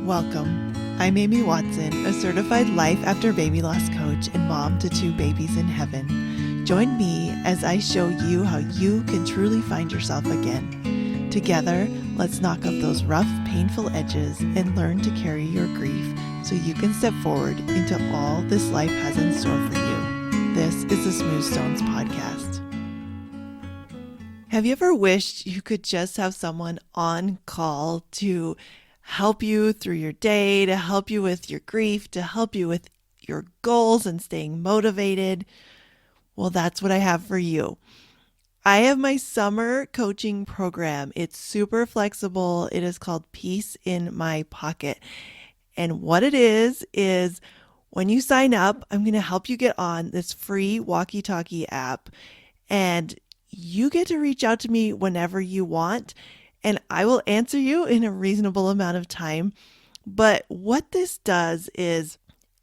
Welcome. I'm Amy Watson, a certified life after baby loss coach and mom to 2 babies in heaven. Join me as I show you how you can truly find yourself again. Together, let's knock off those rough, painful edges and learn to carry your grief so you can step forward into all this life has in store for you. This is the Smooth Stones podcast. Have you ever wished you could just have someone on call to help you through your day, to help you with your grief, to help you with your goals and staying motivated? Well, that's what I have for you. I have my summer coaching program. It's super flexible. It is called Peace in My Pocket. And what it is when you sign up, I'm going to help you get on this free walkie-talkie app, and you get to reach out to me whenever you want, and I will answer you in a reasonable amount of time. But what this does is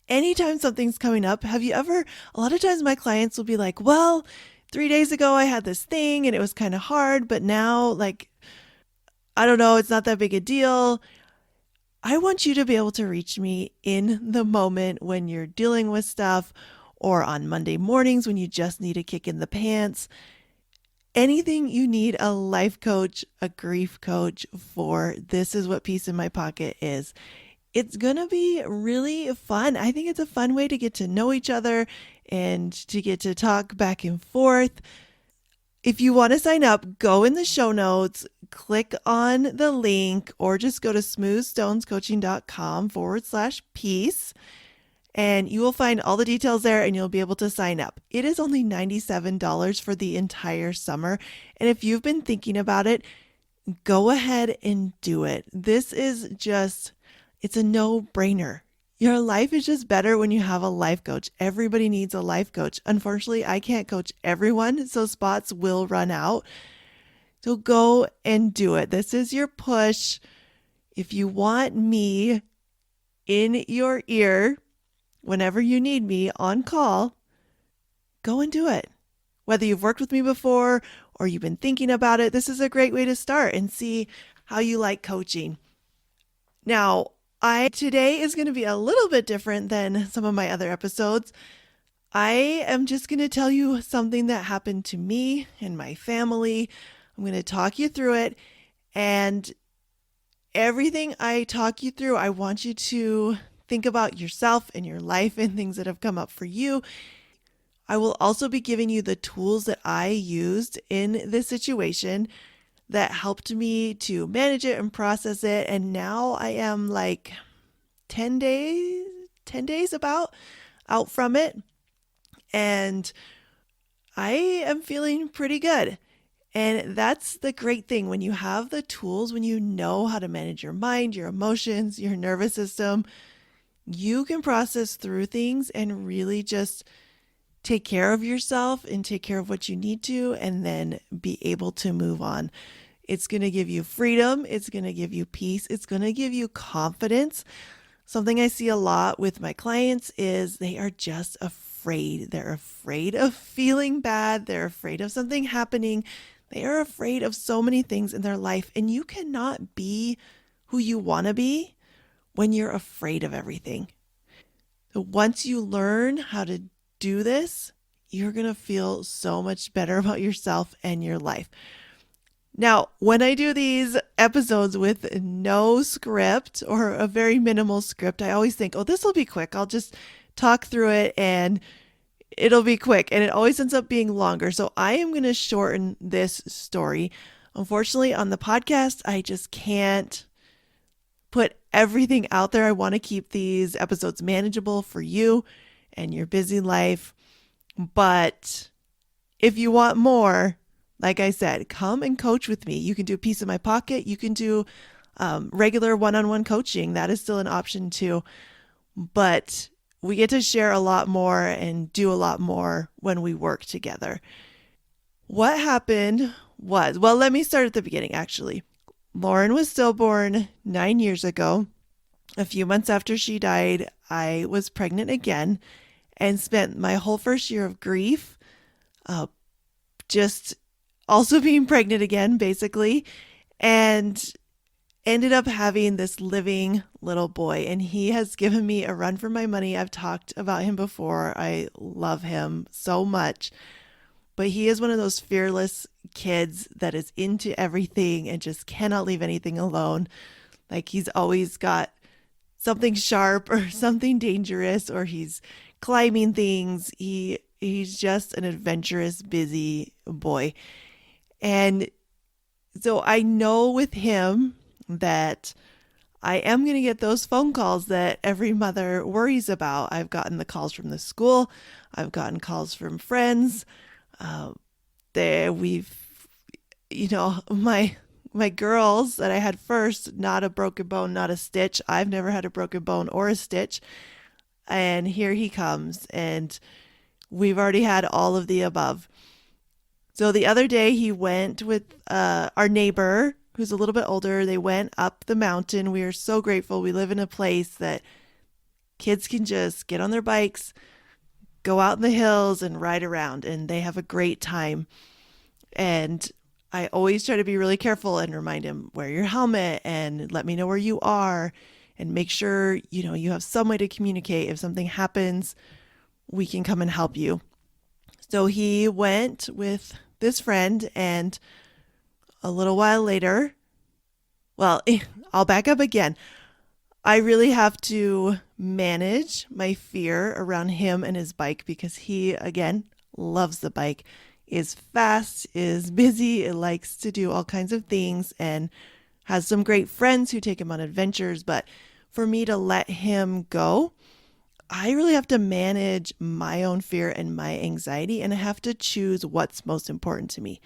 anytime something's coming up, a lot of times my clients will be like, well, 3 days ago I had this thing and it was kind of hard, but now I don't know, it's not that big a deal. I want you to be able to reach me in the moment when you're dealing with stuff, or on Monday mornings when you just need a kick in the pants. Anything you need a life coach, a grief coach for, this is what Peace in My Pocket is. It's going to be really fun. I think it's a fun way to get to know each other and to get to talk back and forth. If you want to sign up, go in the show notes, click on the link, or just go to smoothstonescoaching.com/peace. And you will find all the details there and you'll be able to sign up. It is only $97 for the entire summer. And if you've been thinking about it, go ahead and do it. It's a no-brainer. Your life is just better when you have a life coach. Everybody needs a life coach. Unfortunately, I can't coach everyone, so spots will run out. So go and do it. This is your push. If you want me in your ear, whenever you need me on call, go and do it. Whether you've worked with me before or you've been thinking about it, this is a great way to start and see how you like coaching. Now, today is going to be a little bit different than some of my other episodes. I am just going to tell you something that happened to me and my family. I'm going to talk you through it, and everything I talk you through, I want you to think about yourself and your life and things that have come up for you. I will also be giving you the tools that I used in this situation that helped me to manage it and process it. And now I am 10 days about out from it. And I am feeling pretty good. And that's the great thing when you have the tools, when you know how to manage your mind, your emotions, your nervous system. You can process through things and really just take care of yourself and take care of what you need to, and then be able to move on. It's going to give you freedom. It's going to give you peace. It's going to give you confidence. Something I see a lot with my clients is they are just afraid. They're afraid of feeling bad. They're afraid of something happening. They are afraid of so many things in their life, and you cannot be who you want to be when you're afraid of everything. So once you learn how to do this, you're going to feel so much better about yourself and your life. Now, when I do these episodes with no script or a very minimal script, I always think, oh, this will be quick. I'll just talk through it and it'll be quick. And it always ends up being longer. So I am going to shorten this story. Unfortunately, on the podcast, I just can't put everything out there. I want to keep these episodes manageable for you and your busy life. But if you want more, like I said, come and coach with me. You can do Peace in My Pocket. You can do regular one-on-one coaching. That is still an option too. But we get to share a lot more and do a lot more when we work together. What happened was, well, let me start at the beginning, actually. Lauren was stillborn 9 years ago. A few months after she died, I was pregnant again and spent my whole first year of grief just also being pregnant again, basically. And ended up having this living little boy, and he has given me a run for my money. I've talked about him before. I love him so much, but he is one of those fearless kids that is into everything and just cannot leave anything alone. Like he's always got something sharp or something dangerous, or he's climbing things. He's just an adventurous, busy boy. And so I know with him that I am going to get those phone calls that every mother worries about. I've gotten the calls from the school. I've gotten calls from friends. Uh, there we've, my girls that I had first, not a broken bone, not a stitch. I've never had a broken bone or a stitch. And here he comes, and we've already had all of the above. So the other day he went with our neighbor who's a little bit older. They went up the mountain. We are so grateful. We live in a place that kids can just get on their bikes, go out in the hills and ride around, and they have a great time. And I always try to be really careful and remind him, wear your helmet and let me know where you are, and make sure, you have some way to communicate. If something happens, we can come and help you. So he went with this friend, and a little while later, well, I'll back up again. I really have to manage my fear around him and his bike because he, again, loves the bike, is fast, is busy, it likes to do all kinds of things, and has some great friends who take him on adventures. But for me to let him go, I really have to manage my own fear and my anxiety, and I have to choose what's most important to me.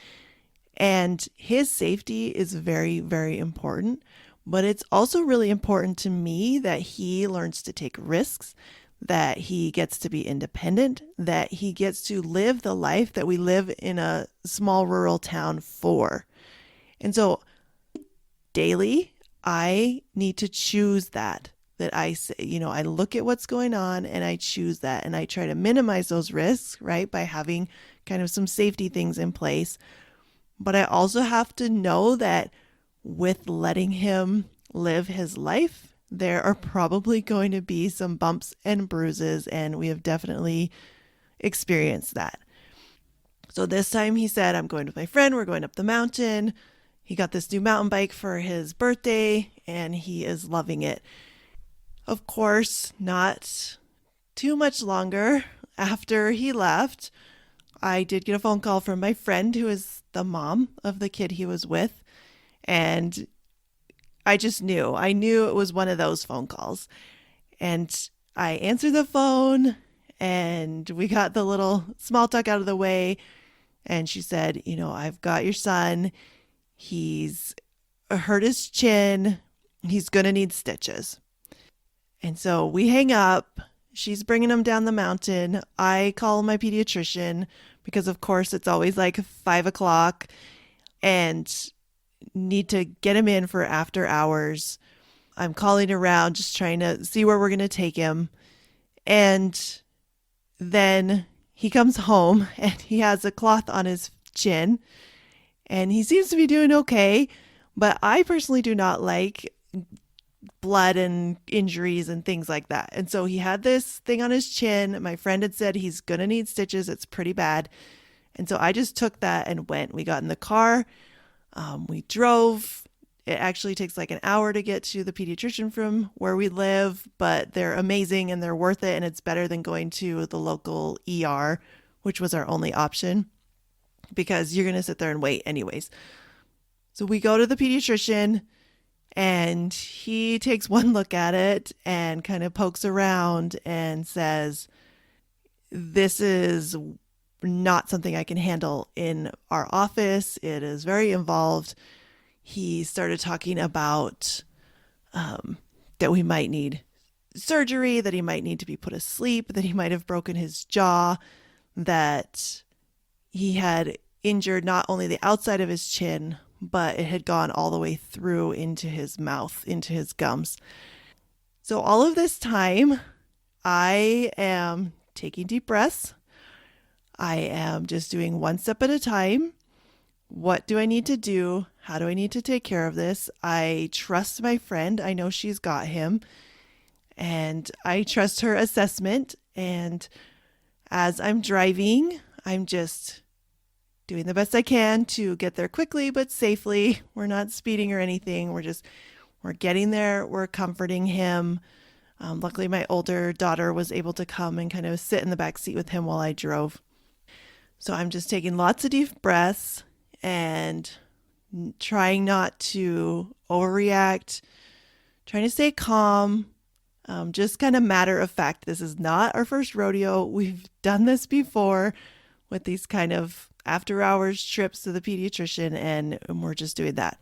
And his safety is very, very important. But it's also really important to me that he learns to take risks, that he gets to be independent, that he gets to live the life that we live in a small rural town for. And so daily, I need to choose that I say, I look at what's going on and I choose that, and I try to minimize those risks, right, by having kind of some safety things in place. But I also have to know that with letting him live his life, there are probably going to be some bumps and bruises, and we have definitely experienced that. So this time he said, I'm going with my friend, we're going up the mountain. He got this new mountain bike for his birthday, and he is loving it. Of course, not too much longer after he left, I did get a phone call from my friend who is the mom of the kid he was with. And I just knew. I knew it was one of those phone calls. And I answered the phone, and we got the little small talk out of the way. And she said, I've got your son. He's hurt his chin. He's going to need stitches. And so we hang up. She's bringing him down the mountain. I call my pediatrician because, of course, it's always like 5 o'clock and need to get him in for after hours. I'm calling around, just trying to see where we're going to take him. And then he comes home and he has a cloth on his chin and he seems to be doing okay. But I personally do not like blood and injuries and things like that. And so he had this thing on his chin. My friend had said he's going to need stitches. It's pretty bad. And so I just took that and went. We got in the car. We drove. It actually takes like an hour to get to the pediatrician from where we live, but they're amazing and they're worth it. And it's better than going to the local ER, which was our only option because you're going to sit there and wait anyways. So we go to the pediatrician and he takes one look at it and kind of pokes around and says, this is not something I can handle in our office. It is very involved. He started talking about that we might need surgery, that he might need to be put asleep, that he might have broken his jaw, that he had injured not only the outside of his chin, but it had gone all the way through into his mouth, into his gums. So all of this time, I am taking deep breaths. I am just doing one step at a time. What do I need to do? How do I need to take care of this? I trust my friend. I know she's got him. And I trust her assessment. And as I'm driving, I'm just doing the best I can to get there quickly but safely. We're not speeding or anything. We're getting there. We're comforting him. Luckily, my older daughter was able to come and kind of sit in the back seat with him while I drove. So I'm just taking lots of deep breaths and trying not to overreact, trying to stay calm, just kind of matter of fact. This is not our first rodeo. We've done this before with these kind of after hours trips to the pediatrician, and we're just doing that.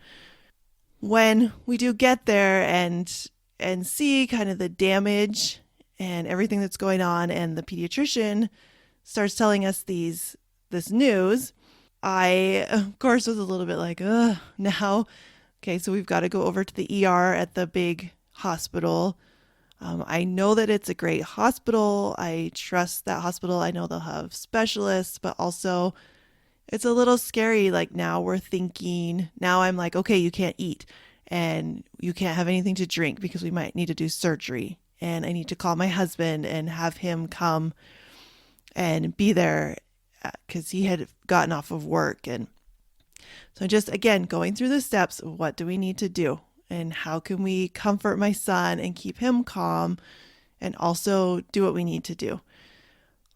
When we do get there and see kind of the damage and everything that's going on, and the pediatrician starts telling us this news, I of course was a little bit like, ugh, now. Okay, so we've got to go over to the ER at the big hospital. I know that it's a great hospital. I trust that hospital. I know they'll have specialists, but also it's a little scary. Like now I'm like, okay, you can't eat and you can't have anything to drink because we might need to do surgery. And I need to call my husband and have him come and be there because he had gotten off of work. And so just, again, going through the steps of what do we need to do and how can we comfort my son and keep him calm and also do what we need to do.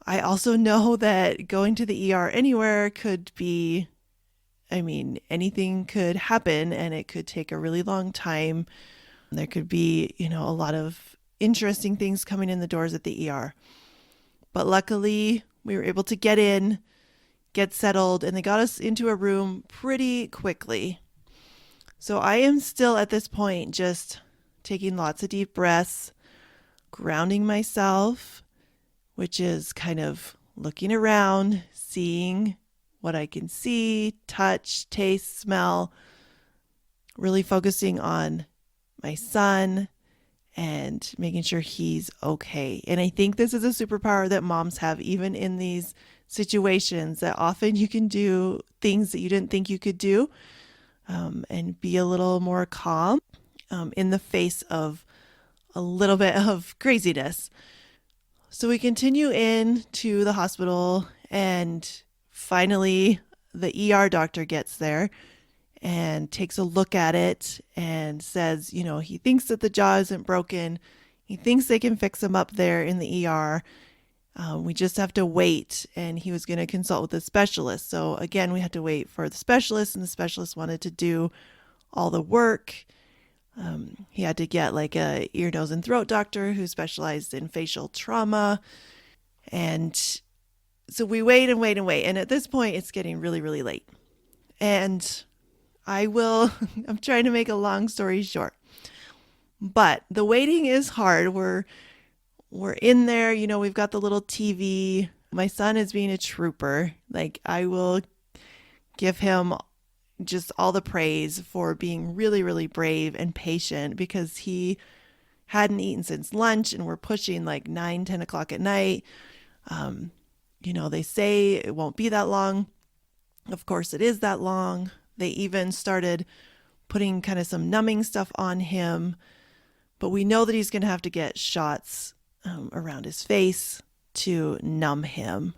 I also know that going to the ER anywhere could be, anything could happen and it could take a really long time. There could be, a lot of interesting things coming in the doors at the ER. But luckily, we were able to get settled, and they got us into a room pretty quickly. So I am still at this point just taking lots of deep breaths, grounding myself, which is kind of looking around, seeing what I can see, touch, taste, smell, really focusing on my son and making sure he's okay. And I think this is a superpower that moms have, even in these situations, that often you can do things that you didn't think you could do, and be a little more calm in the face of a little bit of craziness. So we continue into the hospital, and finally the ER doctor gets there and takes a look at it and says, he thinks that the jaw isn't broken. He thinks they can fix him up there in the ER. We just have to wait, and he was going to consult with a specialist. So again, we had to wait for the specialist, and the specialist wanted to do all the work. He had to get like a ear, nose, and throat doctor who specialized in facial trauma. And so we wait and wait and wait. And at this point, it's getting really, really late. And I'm trying to make a long story short. But the waiting is hard. We're in there, we've got the little TV. My son is being a trooper. Like, I will give him just all the praise for being really, really brave and patient, because he hadn't eaten since lunch and we're pushing like 9-10 o'clock at night. They say it won't be that long. Of course, it is that long. They even started putting kind of some numbing stuff on him, but we know that he's going to have to get shots around his face to numb him.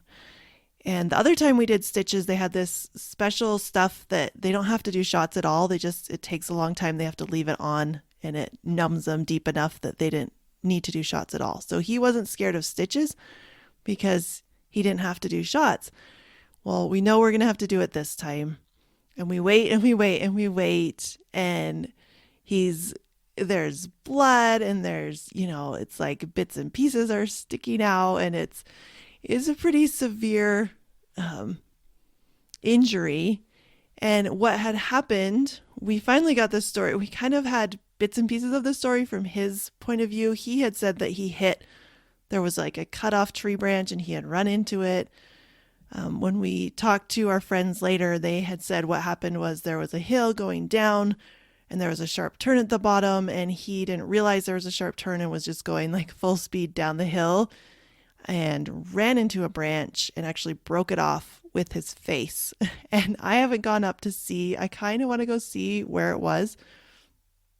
And the other time we did stitches, they had this special stuff that they don't have to do shots at all. It takes a long time. They have to leave it on, and it numbs them deep enough that they didn't need to do shots at all. So he wasn't scared of stitches because he didn't have to do shots. Well, we know we're going to have to do it this time. And we wait and we wait and we wait. And there's blood, and there's, it's like bits and pieces are sticking out, and it's a pretty severe injury. And what had happened, we finally got this story. We kind of had bits and pieces of the story from his point of view. He had said that there was like a cut off tree branch and he had run into it. When we talked to our friends later, they had said what happened was there was a hill going down and there was a sharp turn at the bottom, and he didn't realize there was a sharp turn and was just going like full speed down the hill and ran into a branch and actually broke it off with his face. And I haven't gone up to see. I kind of want to go see where it was,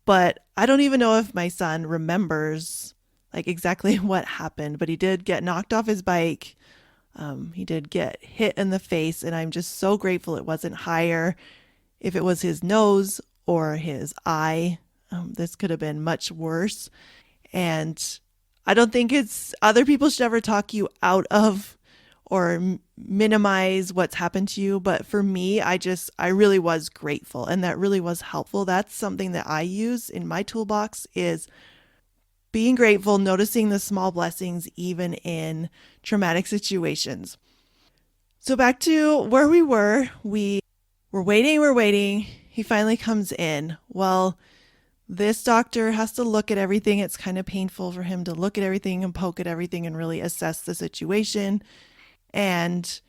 but I don't even know if my son remembers like exactly what happened, but he did get knocked off his bike. He did get hit in the face, and I'm just so grateful it wasn't higher. If it was his nose or his eye, this could have been much worse. And I don't think it's other people should ever talk you out of or minimize what's happened to you. But for me, I really was grateful, and that really was helpful. That's something that I use in my toolbox is being grateful, noticing the small blessings, even in traumatic situations. So back to where we were, we're waiting. He finally comes in. Well, this doctor has to look at everything. It's kind of painful for him to look at everything and poke at everything and really assess the situation. And,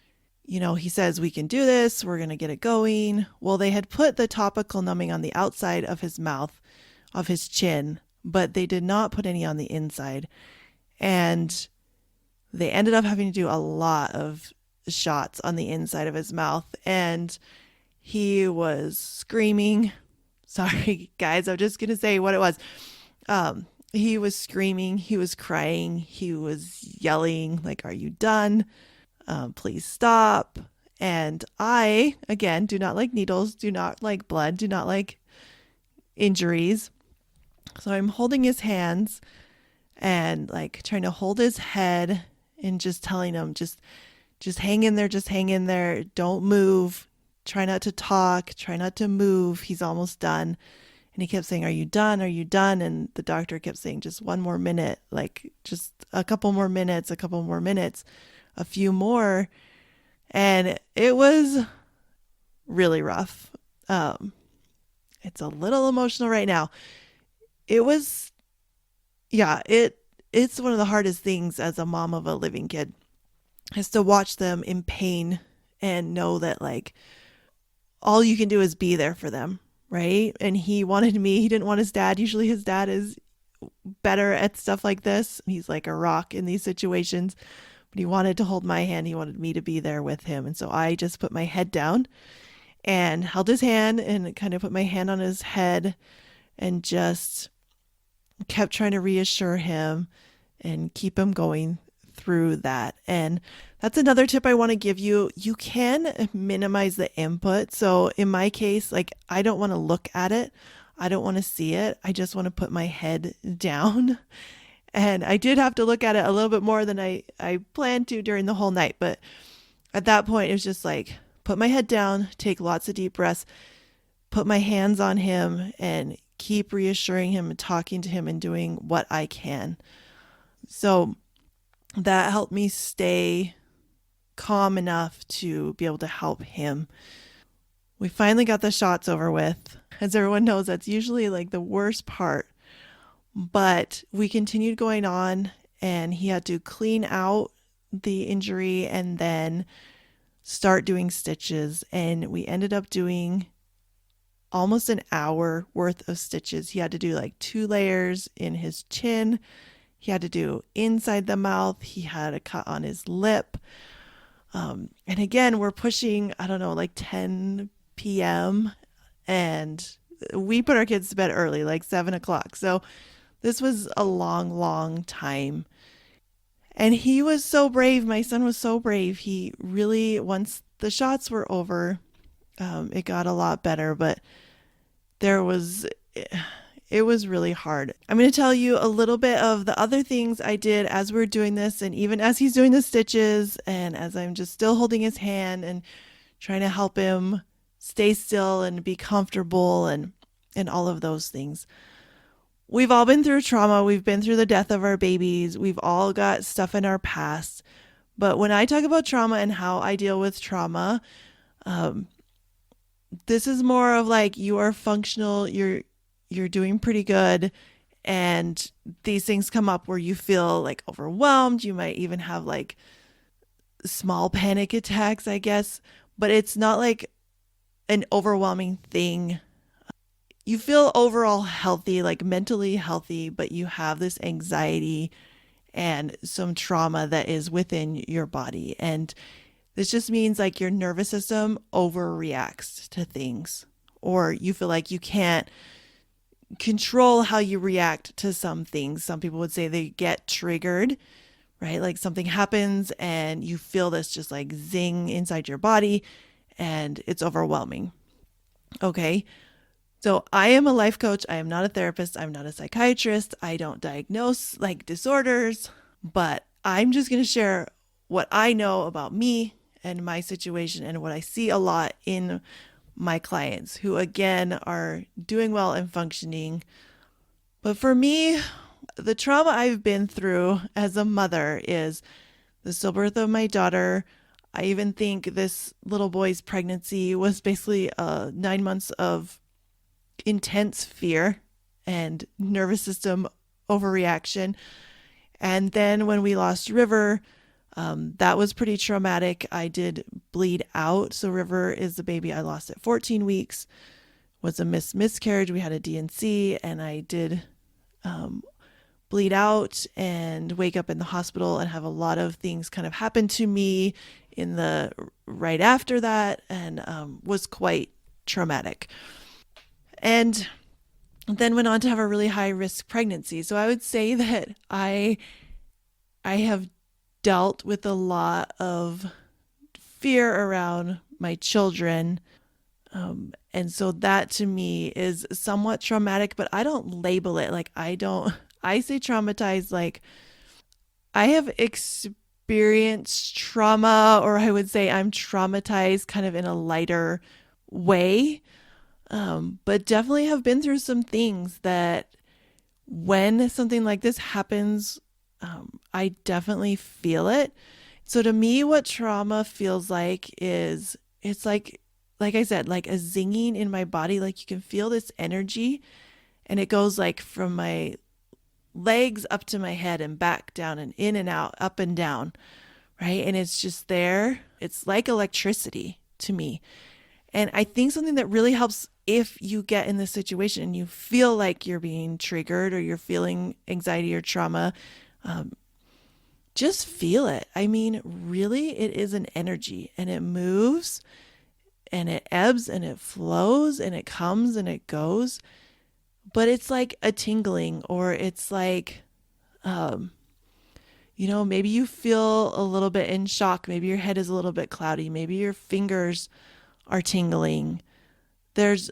he says, we can do this. We're going to get it going. Well, they had put the topical numbing on the outside of his mouth, of his chin, but they did not put any on the inside. And they ended up having to do a lot of shots on the inside of his mouth. And he was screaming. Sorry, guys, I'm just going to say what it was. He was screaming. He was crying. He was yelling, like, are you done? Please stop. And I, again, do not like needles, do not like blood, do not like injuries. So I'm holding his hands and like trying to hold his head and just telling him, just hang in there, just hang in there. Don't move. Try not to talk. Try not to move. He's almost done. And he kept saying, are you done? Are you done? And the doctor kept saying, just one more minute, like just a couple more minutes, a few more. And it was really rough. It's a little emotional right now. It was, yeah, it's one of the hardest things as a mom of a living kid is to watch them in pain and know that like all you can do is be there for them, right? And he wanted me. He didn't want his dad. Usually his dad is better at stuff like this. He's like a rock in these situations, but he wanted to hold my hand. He wanted me to be there with him. And so I just put my head down and held his hand and kind of put my hand on his head and just kept trying to reassure him and keep him going through that. And that's another tip I want to give you. You can minimize the input. So in my case, like I don't want to look at it. I don't want to see it. I just want to put my head down. And I did have to look at it a little bit more than I planned to during the whole night. But at that point, it was just like, put my head down, take lots of deep breaths, put my hands on him and keep reassuring him and talking to him and doing what I can. So that helped me stay calm enough to be able to help him. We finally got the shots over with. As everyone knows, that's usually like the worst part. But we continued going on and he had to clean out the injury and then start doing stitches. And we ended up doing almost an hour worth of stitches. He had to do like 2 layers in his chin. He had to do inside the mouth. He had a cut on his lip. And again, we're pushing, I don't know, like 10 p.m. And we put our kids to bed early, like 7 o'clock. So this was a long, long time. And he was so brave. My son was so brave. He really, once the shots were over, it got a lot better, but it was really hard. I'm going to tell you a little bit of the other things I did as we were doing this, and even as he's doing the stitches, and as I'm just still holding his hand and trying to help him stay still and be comfortable and all of those things. We've all been through trauma. We've been through the death of our babies. We've all got stuff in our past. But when I talk about trauma and how I deal with trauma, this is more of like you are functional, you're doing pretty good, and these things come up where you feel like overwhelmed. You might even have like small panic attacks, I guess, but it's not like an overwhelming thing. You feel overall healthy, like mentally healthy, but you have this anxiety and some trauma that is within your body. And This just means like your nervous system overreacts to things, or you feel like you can't control how you react to some things. Some people would say they get triggered, right? Like something happens and you feel this just like zing inside your body and it's overwhelming. Okay. So I am a life coach. I am not a therapist. I'm not a psychiatrist. I don't diagnose like disorders, but I'm just going to share what I know about me and my situation and what I see a lot in my clients who, again, are doing well and functioning. But for me, the trauma I've been through as a mother is the stillbirth of my daughter. I even think this little boy's pregnancy was basically 9 months of intense fear and nervous system overreaction. And then when we lost River, that was pretty traumatic. I did bleed out. So River is the baby I lost at 14 weeks, was a miscarriage. We had a DNC, and I did bleed out and wake up in the hospital and have a lot of things kind of happen to me in the right after that, and was quite traumatic. And then went on to have a really high risk pregnancy. So I would say that I have dealt with a lot of fear around my children. And so that to me is somewhat traumatic, but I don't label it like I say traumatized like I have experienced trauma, or I would say I'm traumatized kind of in a lighter way. But definitely have been through some things that when something like this happens, I definitely feel it. So to me, what trauma feels like is it's like I said, like a zinging in my body. Like you can feel this energy and it goes like from my legs up to my head and back down and in and out, up and down, right? And it's just there. It's like electricity to me. And I think something that really helps if you get in this situation and you feel like you're being triggered or you're feeling anxiety or trauma, just feel it. I mean, really, it is an energy and it moves and it ebbs and it flows and it comes and it goes. But it's like a tingling, or it's like, maybe you feel a little bit in shock. Maybe your head is a little bit cloudy. Maybe your fingers are tingling. There's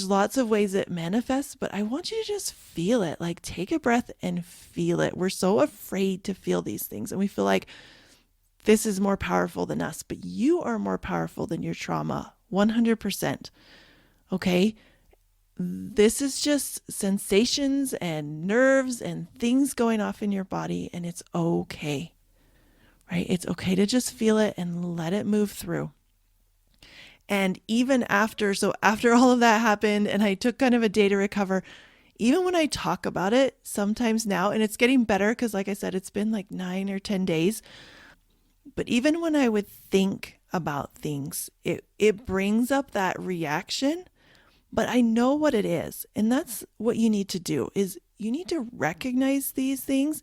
lots of ways it manifests, but I want you to just feel it. Like take a breath and feel it. We're so afraid to feel these things and we feel like this is more powerful than us, but you are more powerful than your trauma, 100%. Okay? This is just sensations and nerves and things going off in your body, and it's okay, right? It's okay to just feel it and let it move through. And even after all of that happened and I took kind of a day to recover, even when I talk about it sometimes now, and it's getting better because like I said, it's been like 9 or 10 days. But even when I would think about things, it brings up that reaction, but I know what it is. And that's what you need to do is you need to recognize these things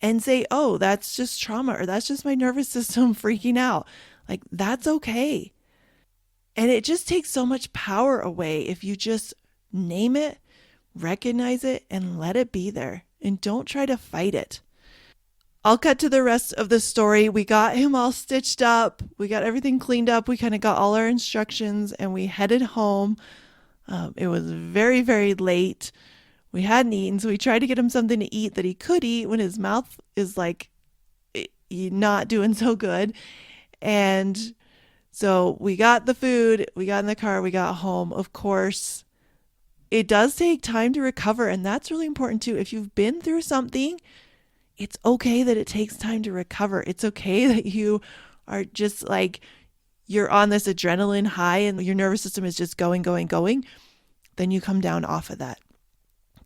and say, oh, that's just trauma, or that's just my nervous system freaking out. Like that's okay. And it just takes so much power away if you just name it, recognize it, and let it be there. And don't try to fight it. I'll cut to the rest of the story. We got him all stitched up. We got everything cleaned up. We kind of got all our instructions and we headed home. It was very, very late. We hadn't eaten, so we tried to get him something to eat that he could eat when his mouth is like not doing so good. And so we got the food, we got in the car, we got home. Of course, it does take time to recover, and that's really important too. If you've been through something, it's okay that it takes time to recover. It's okay that you are just like, you're on this adrenaline high and your nervous system is just going, going, going. Then you come down off of that.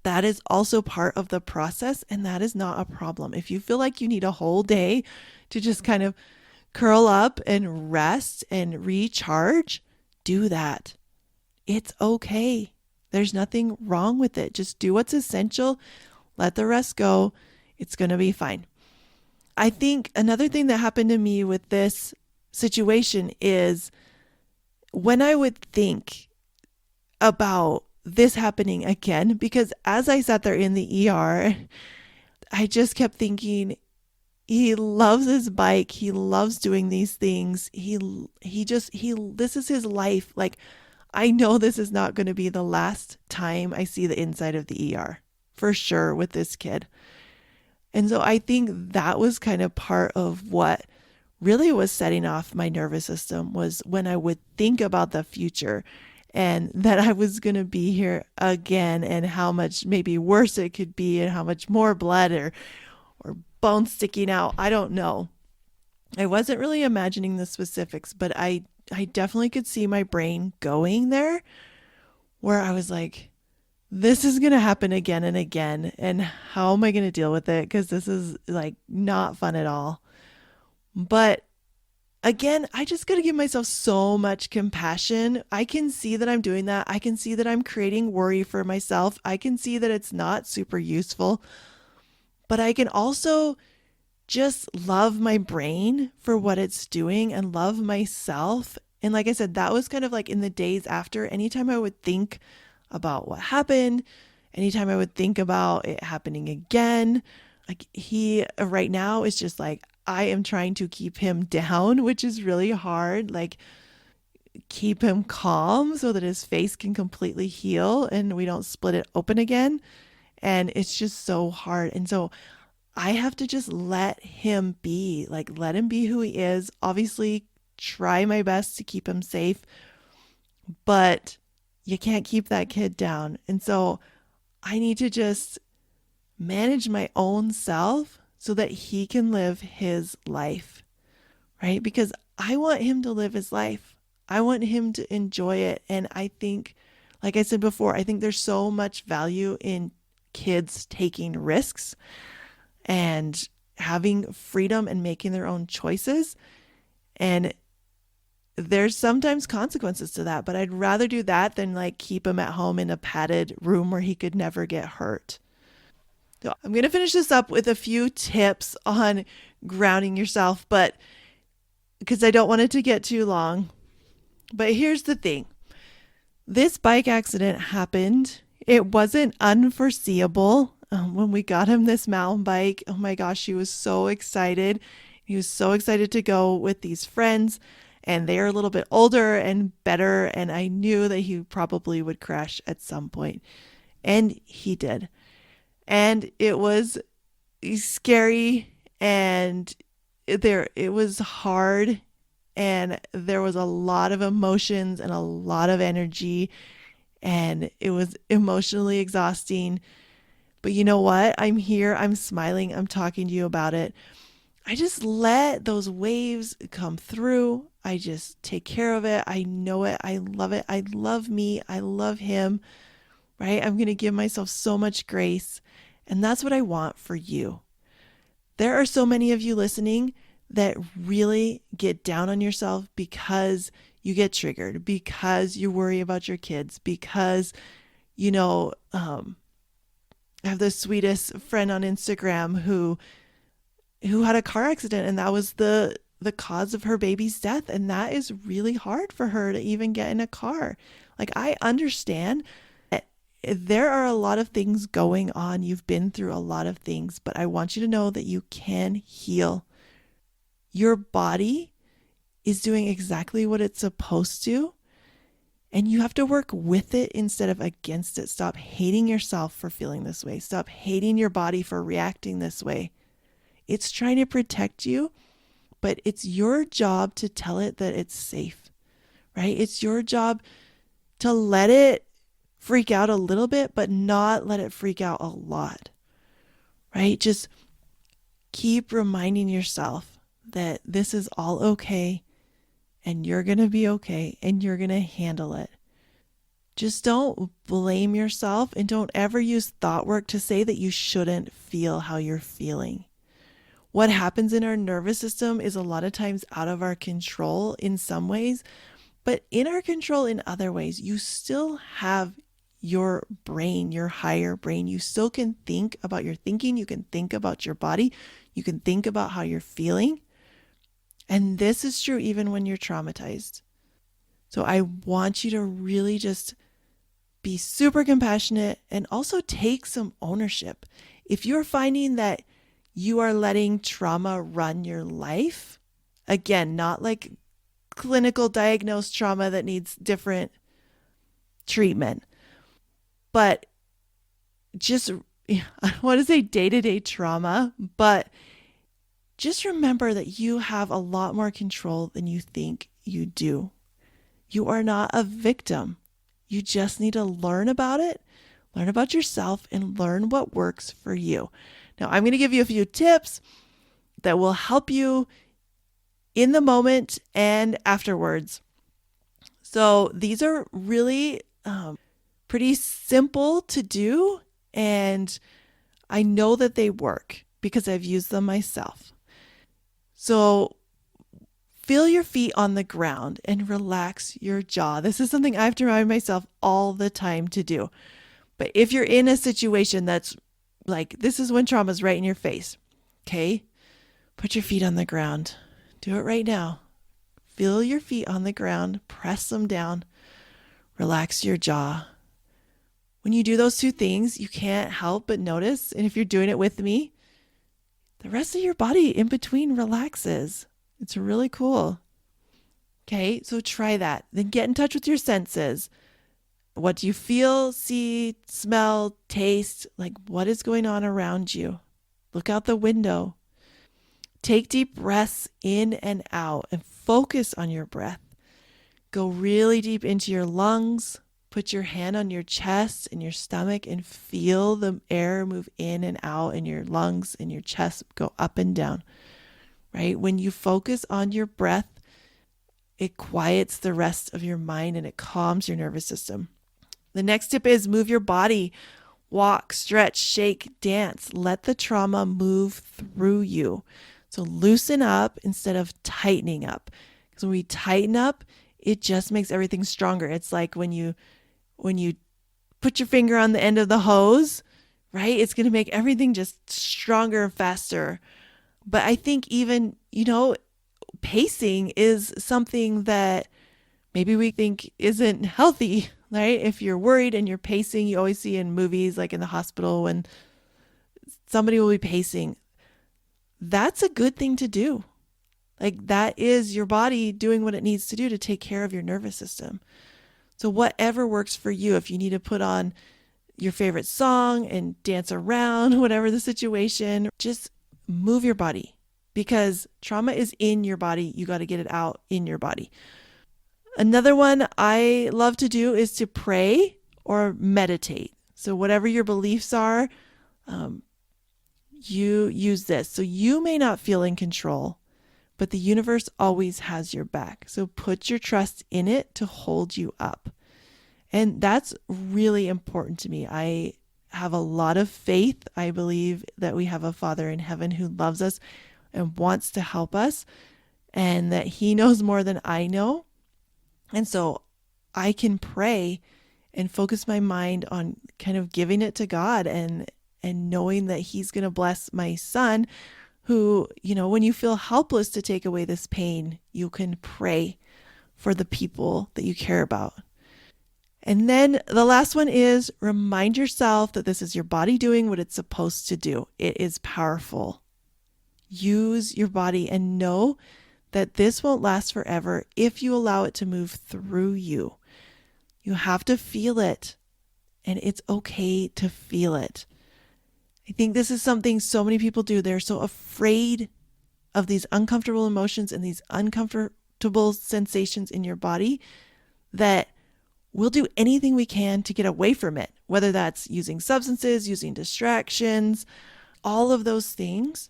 That is also part of the process, and that is not a problem. If you feel like you need a whole day to just kind of curl up and rest and recharge, do that. It's okay. There's nothing wrong with it. Just do what's essential. Let the rest go. It's going to be fine. I think another thing that happened to me with this situation is when I would think about this happening again, because as I sat there in the ER, I just kept thinking, he loves his bike. He loves doing these things. He this is his life. Like, I know this is not going to be the last time I see the inside of the ER for sure with this kid. And so I think that was kind of part of what really was setting off my nervous system, was when I would think about the future and that I was going to be here again, and how much maybe worse it could be, and how much more blood or bones sticking out. I don't know. I wasn't really imagining the specifics, but I definitely could see my brain going there, where I was like, this is going to happen again and again. And how am I going to deal with it? Because this is like not fun at all. But again, I just got to give myself so much compassion. I can see that I'm doing that. I can see that I'm creating worry for myself. I can see that it's not super useful. But I can also just love my brain for what it's doing and love myself. And like I said, that was kind of like in the days after, anytime I would think about what happened, anytime I would think about it happening again, like he right now is just like, I am trying to keep him down, which is really hard. Like, keep him calm so that his face can completely heal and we don't split it open again. And it's just so hard. And so I have to just let him be, like, let him be who he is. Obviously, try my best to keep him safe, but you can't keep that kid down. And so I need to just manage my own self so that he can live his life, right? Because I want him to live his life. I want him to enjoy it. And I think, like I said before, I think there's so much value in kids taking risks and having freedom and making their own choices. And there's sometimes consequences to that, but I'd rather do that than like keep him at home in a padded room where he could never get hurt. So I'm going to finish this up with a few tips on grounding yourself, but because I don't want it to get too long. But here's the thing. This bike accident happened. It wasn't unforeseeable. When we got him this mountain bike, oh my gosh, he was so excited. He was so excited to go with these friends, and they're a little bit older and better. And I knew that he probably would crash at some point. And he did. And it was scary, and it was hard, and there was a lot of emotions and a lot of energy, and it was emotionally exhausting. But you know what? I'm here, I'm smiling, I'm talking to you about it. I just let those waves come through. I just take care of it. I know it. I love it. I love me. I love him, right? I'm going to give myself so much grace. And that's what I want for you. There are so many of you listening that really get down on yourself because you get triggered, because you worry about your kids, because, I have the sweetest friend on Instagram who had a car accident, and that was the cause of her baby's death. And that is really hard for her to even get in a car. Like, I understand that there are a lot of things going on. You've been through a lot of things, but I want you to know that you can heal. Your body is doing exactly what it's supposed to, and you have to work with it instead of against it. Stop hating yourself for feeling this way. Stop hating your body for reacting this way. It's trying to protect you, but it's your job to tell it that it's safe, right? It's your job to let it freak out a little bit, but not let it freak out a lot, right? Just keep reminding yourself that this is all okay, and you're going to be okay, and you're going to handle it. Just don't blame yourself, and don't ever use thought work to say that you shouldn't feel how you're feeling. What happens in our nervous system is a lot of times out of our control in some ways, but in our control in other ways. You still have your brain, your higher brain. You still can think about your thinking. You can think about your body. You can think about how you're feeling. And this is true even when you're traumatized. So I want you to really just be super compassionate and also take some ownership. If you're finding that you are letting trauma run your life, again, not like clinical diagnosed trauma that needs different treatment, but just, I want to say day-to-day trauma, but just remember that you have a lot more control than you think you do. You are not a victim. You just need to learn about it, learn about yourself, and learn what works for you. Now, I'm going to give you a few tips that will help you in the moment and afterwards. So these are really pretty simple to do, and I know that they work because I've used them myself. So feel your feet on the ground and relax your jaw. This is something I have to remind myself all the time to do. But if you're in a situation that's like, this is when trauma's right in your face, okay? Put your feet on the ground. Do it right now. Feel your feet on the ground, press them down, relax your jaw. When you do those two things, you can't help but notice, and if you're doing it with me, the rest of your body in between relaxes. It's really cool. Okay, so try that. Then get in touch with your senses. What do you feel, see, smell, taste? Like, what is going on around you? Look out the window. Take deep breaths in and out and focus on your breath. Go really deep into your lungs. Put your hand on your chest and your stomach and feel the air move in and out in your lungs and your chest go up and down. Right? When you focus on your breath, it quiets the rest of your mind and it calms your nervous system. The next tip is move your body. Walk, stretch, shake, dance. Let the trauma move through you. So loosen up instead of tightening up. Because when we tighten up, it just makes everything stronger. It's like when you put your finger on the end of the hose, right? It's going to make everything just stronger and faster. But I think even, pacing is something that maybe we think isn't healthy, right? If you're worried and you're pacing, you always see in movies, like in the hospital, when somebody will be pacing. That's a good thing to do. Like, that is your body doing what it needs to do to take care of your nervous system. So whatever works for you, if you need to put on your favorite song and dance around, whatever the situation, just move your body, because trauma is in your body. You got to get it out in your body. Another one I love to do is to pray or meditate. So whatever your beliefs are, you use this. So you may not feel in control, but the universe always has your back. So put your trust in it to hold you up. And that's really important to me. I have a lot of faith. I believe that we have a Father in heaven who loves us and wants to help us, and that he knows more than I know. And so I can pray and focus my mind on kind of giving it to God and knowing that he's going to bless my son, who, when you feel helpless to take away this pain, you can pray for the people that you care about. And then the last one is remind yourself that this is your body doing what it's supposed to do. It is powerful. Use your body and know that this won't last forever if you allow it to move through you. You have to feel it, and it's okay to feel it. I think this is something so many people do. They're so afraid of these uncomfortable emotions and these uncomfortable sensations in your body that we'll do anything we can to get away from it, whether that's using substances, using distractions, all of those things.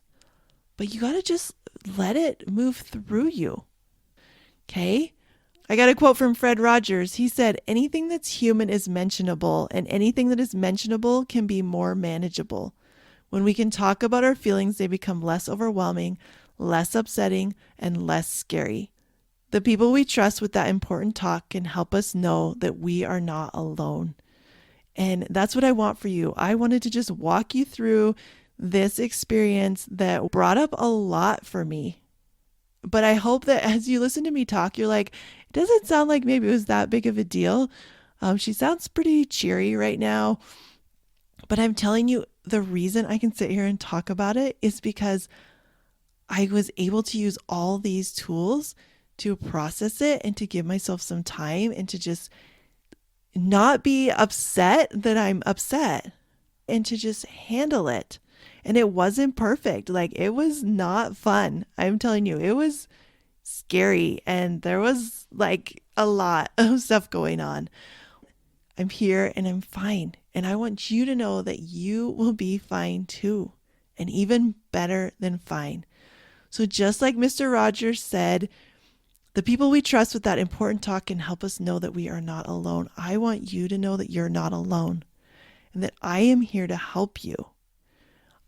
But you got to just let it move through you. Okay? I got a quote from Fred Rogers. He said, anything that's human is mentionable, and anything that is mentionable can be more manageable. When we can talk about our feelings, they become less overwhelming, less upsetting, and less scary. The people we trust with that important talk can help us know that we are not alone. And that's what I want for you. I wanted to just walk you through this experience that brought up a lot for me. But I hope that as you listen to me talk, you're like, it doesn't sound like maybe it was that big of a deal. She sounds pretty cheery right now. But I'm telling you, the reason I can sit here and talk about it is because I was able to use all these tools to process it and to give myself some time and to just not be upset that I'm upset and to just handle it. And it wasn't perfect. Like, it was not fun. I'm telling you, it was scary and there was like a lot of stuff going on. I'm here and I'm fine. And I want you to know that you will be fine too, and even better than fine. So just like Mr. Rogers said, the people we trust with that important talk can help us know that we are not alone. I want you to know that you're not alone and that I am here to help you.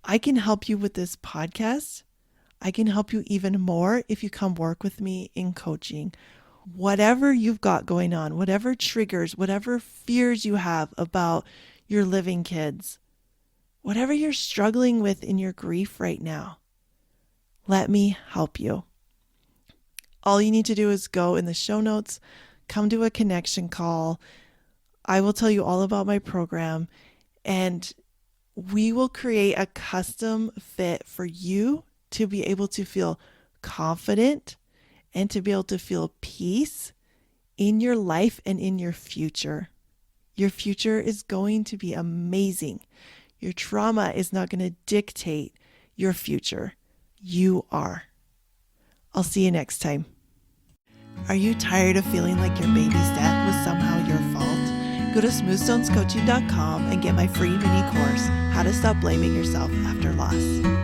I can help you with this podcast. I can help you even more if you come work with me in coaching. Whatever you've got going on, whatever triggers, whatever fears you have about your living kids, whatever you're struggling with in your grief right now, let me help you. All you need to do is go in the show notes, come to a connection call. I will tell you all about my program, and we will create a custom fit for you to be able to feel confident and to be able to feel peace in your life and in your future. Your future is going to be amazing. Your trauma is not going to dictate your future. You are. I'll see you next time. Are you tired of feeling like your baby's death was somehow your fault? Go to smoothstonescoaching.com and get my free mini course, How to Stop Blaming Yourself After Loss.